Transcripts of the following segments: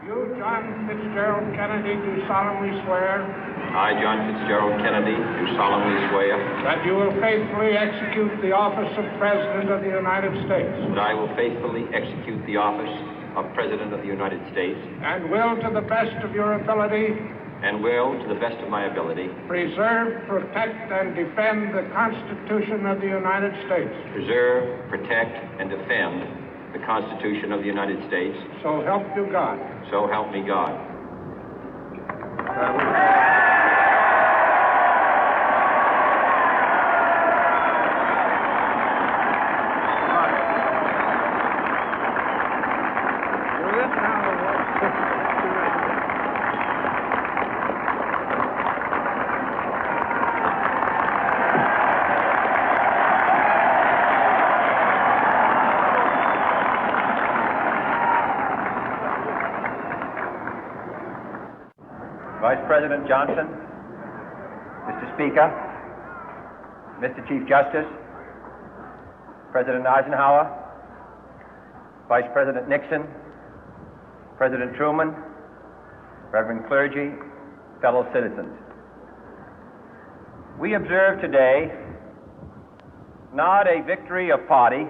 You, John Fitzgerald Kennedy, do solemnly swear. I, John Fitzgerald Kennedy, do solemnly swear. That you will faithfully execute the office of President of the United States. That I will faithfully execute the office of President of the United States. And will, to the best of your ability. And will, to the best of my ability. Preserve, protect, and defend the Constitution of the United States. Preserve, protect, and defend the Constitution of the United States. So help you God. So help me God. Vice President Johnson, Mr. Speaker, Mr. Chief Justice, President Eisenhower, Vice President Nixon, President Truman, Reverend clergy, fellow citizens. We observe today not a victory of party,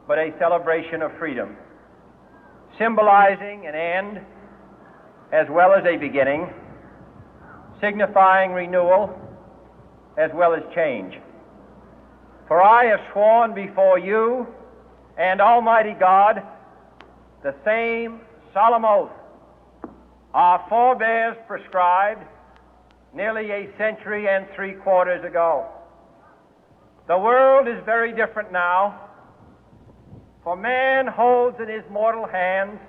but a celebration of freedom, symbolizing an end as well as a beginning, signifying renewal as well as change. For I have sworn before you and Almighty God the same solemn oath our forebears prescribed nearly a century and 3/4 ago. The world is very different now, for man holds in his mortal hands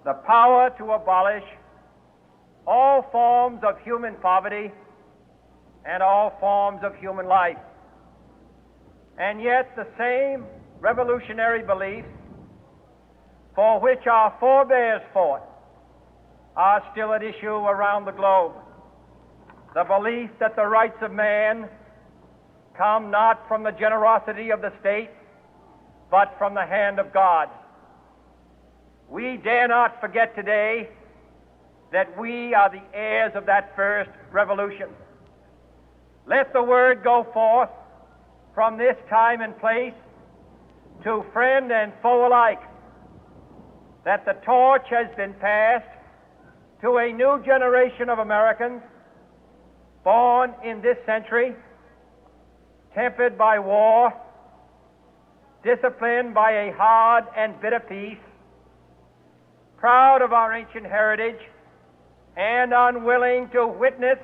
the power to abolish all forms of human poverty and all forms of human life. And yet the same revolutionary beliefs for which our forebears fought are still at issue around the globe. The belief that the rights of man come not from the generosity of the state, but from the hand of God. We dare not forget today that we are the heirs of that first revolution. Let the word go forth from this time and place to friend and foe alike that the torch has been passed to a new generation of Americans born in this century, tempered by war, disciplined by a hard and bitter peace, proud of our ancient heritage, and unwilling to witness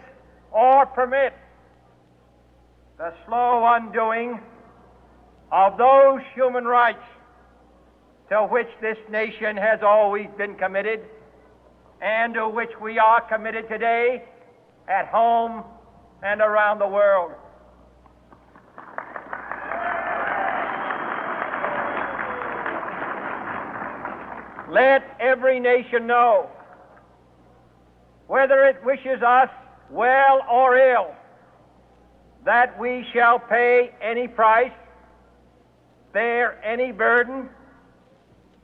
or permit the slow undoing of those human rights to which this nation has always been committed and to which we are committed today at home and around the world. Let every nation know, whether it wishes us well or ill, that we shall pay any price, bear any burden,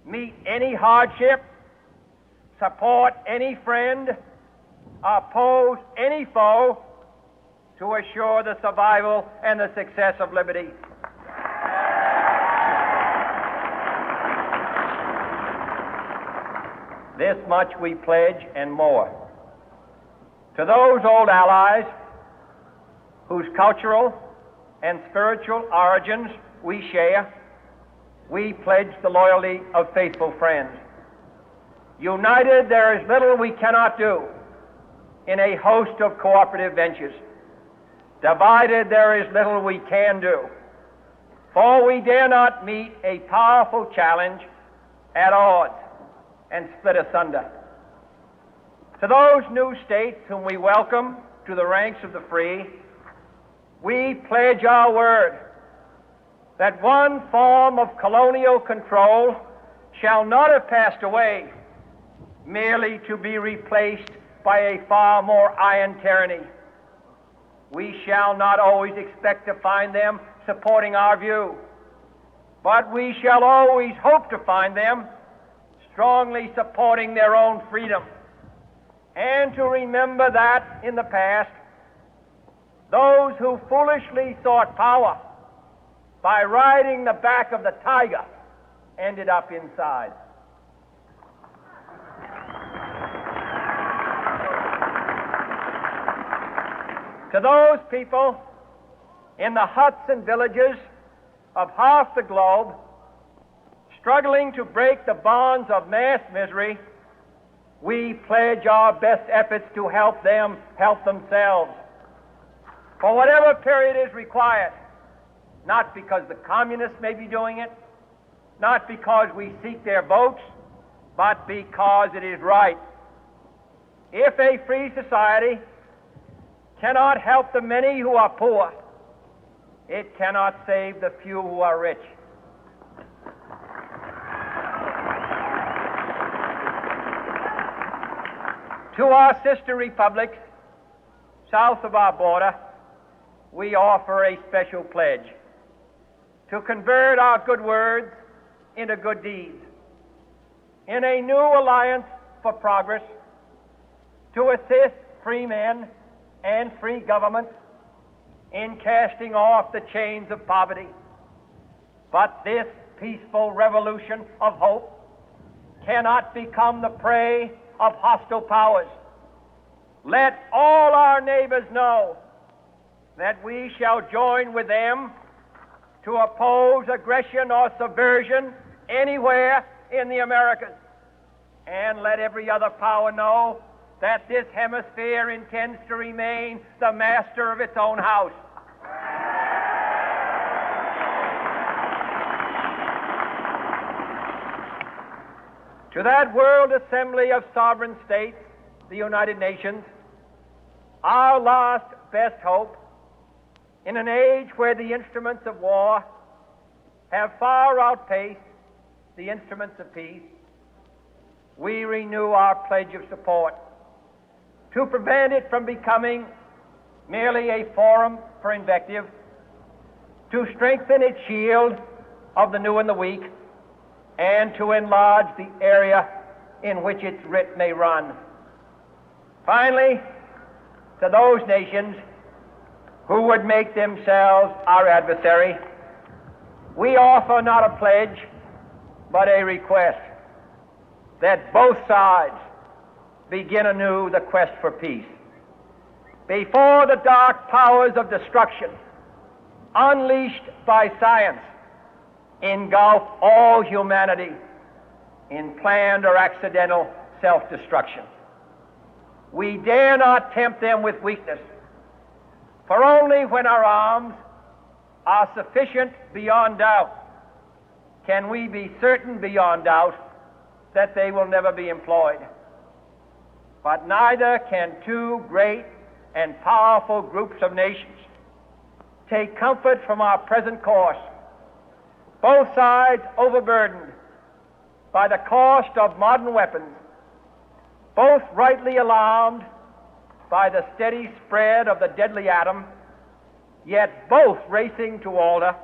meet any hardship, support any friend, oppose any foe to assure the survival and the success of liberty. This much we pledge and more. To those old allies whose cultural and spiritual origins we share, we pledge the loyalty of faithful friends. United, there is little we cannot do in a host of cooperative ventures. Divided, there is little we can do, for we dare not meet a powerful challenge at odds and split asunder. To those new states whom we welcome to the ranks of the free, we pledge our word that one form of colonial control shall not have passed away, merely to be replaced by a far more iron tyranny. We shall not always expect to find them supporting our view, but we shall always hope to find them strongly supporting their own freedom, and to remember that in the past, those who foolishly sought power by riding the back of the tiger ended up inside. To those people in the huts and villages of half the globe struggling to break the bonds of mass misery, we pledge our best efforts to help them help themselves for whatever period is required, not because the communists may be doing it, not because we seek their votes, but because it is right. If a free society cannot help the many who are poor, it cannot save the few who are rich. To our sister republics south of our border, we offer a special pledge to convert our good words into good deeds, in a new alliance for progress, to assist free men and free governments in casting off the chains of poverty. But this peaceful revolution of hope cannot become the prey of hostile powers. Let all our neighbors know that we shall join with them to oppose aggression or subversion anywhere in the Americas. And let every other power know that this hemisphere intends to remain the master of its own house. To that World Assembly of Sovereign States, the United Nations, our last best hope, in an age where the instruments of war have far outpaced the instruments of peace, we renew our pledge of support to prevent it from becoming merely a forum for invective, to strengthen its shield of the new and the weak, and to enlarge the area in which its writ may run. Finally, to those nations who would make themselves our adversary, we offer not a pledge, but a request that both sides begin anew the quest for peace. Before the dark powers of destruction, unleashed by science, engulf all humanity in planned or accidental self-destruction, we dare not tempt them with weakness, for only when our arms are sufficient beyond doubt can we be certain beyond doubt that they will never be employed. But neither can two great and powerful groups of nations take comfort from our present course, both sides overburdened by the cost of modern weapons, both rightly alarmed by the steady spread of the deadly atom, yet both racing to alter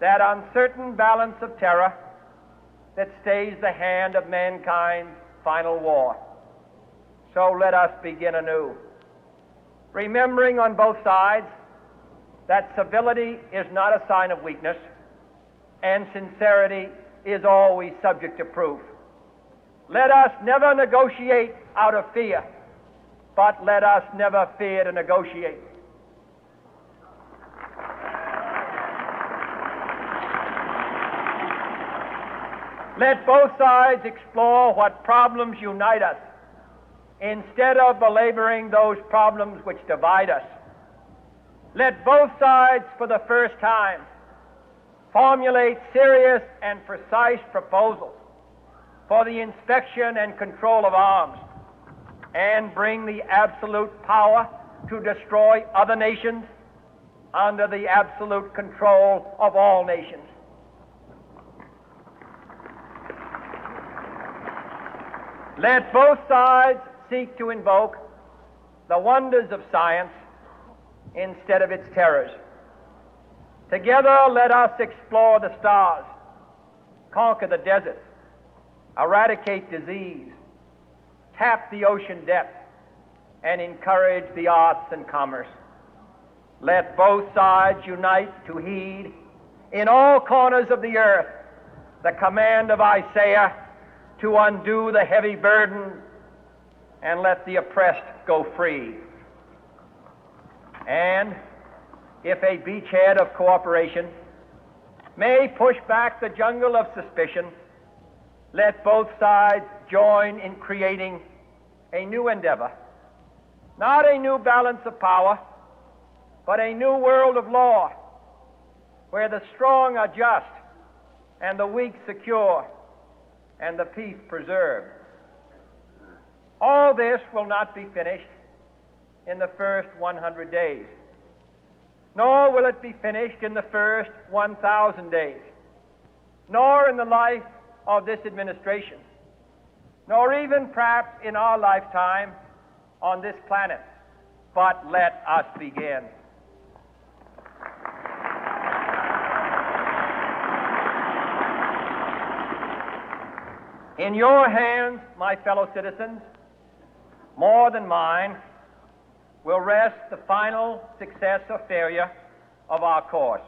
that uncertain balance of terror that stays the hand of mankind's final war. So let us begin anew, remembering on both sides that civility is not a sign of weakness, and sincerity is always subject to proof. Let us never negotiate out of fear, but let us never fear to negotiate. Let both sides explore what problems unite us, instead of belaboring those problems which divide us. Let both sides, for the first time, formulate serious and precise proposals for the inspection and control of arms, and bring the absolute power to destroy other nations under the absolute control of all nations. Let both sides seek to invoke the wonders of science instead of its terrors. Together, let us explore the stars, conquer the deserts, eradicate disease, tap the ocean depth, and encourage the arts and commerce. Let both sides unite to heed in all corners of the earth the command of Isaiah to undo the heavy burden and let the oppressed go free. And if a beachhead of cooperation may push back the jungle of suspicion, let both sides join in creating a new endeavor, not a new balance of power, but a new world of law, where the strong are just, and the weak secure, and the peace preserved. All this will not be finished in the first 100 days, nor will it be finished in the first 1,000 days, nor in the life of this administration, nor even perhaps in our lifetime on this planet. But let us begin. In your hands, my fellow citizens, more than mine, will rest the final success or failure of our course.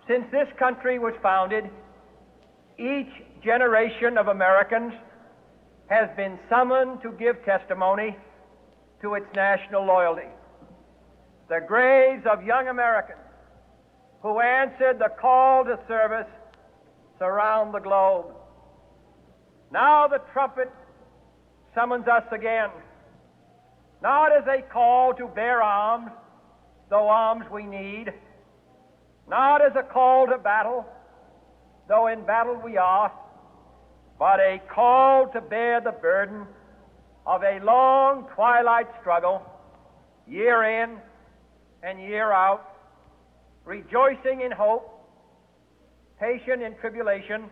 Since this country was founded, each generation of Americans has been summoned to give testimony to its national loyalty. The graves of young Americans who answered the call to service surround the globe. Now the trumpet summons us again, not as a call to bear arms, though arms we need, not as a call to battle, though in battle we are, but a call to bear the burden of a long twilight struggle, year in and year out, rejoicing in hope, patient in tribulation,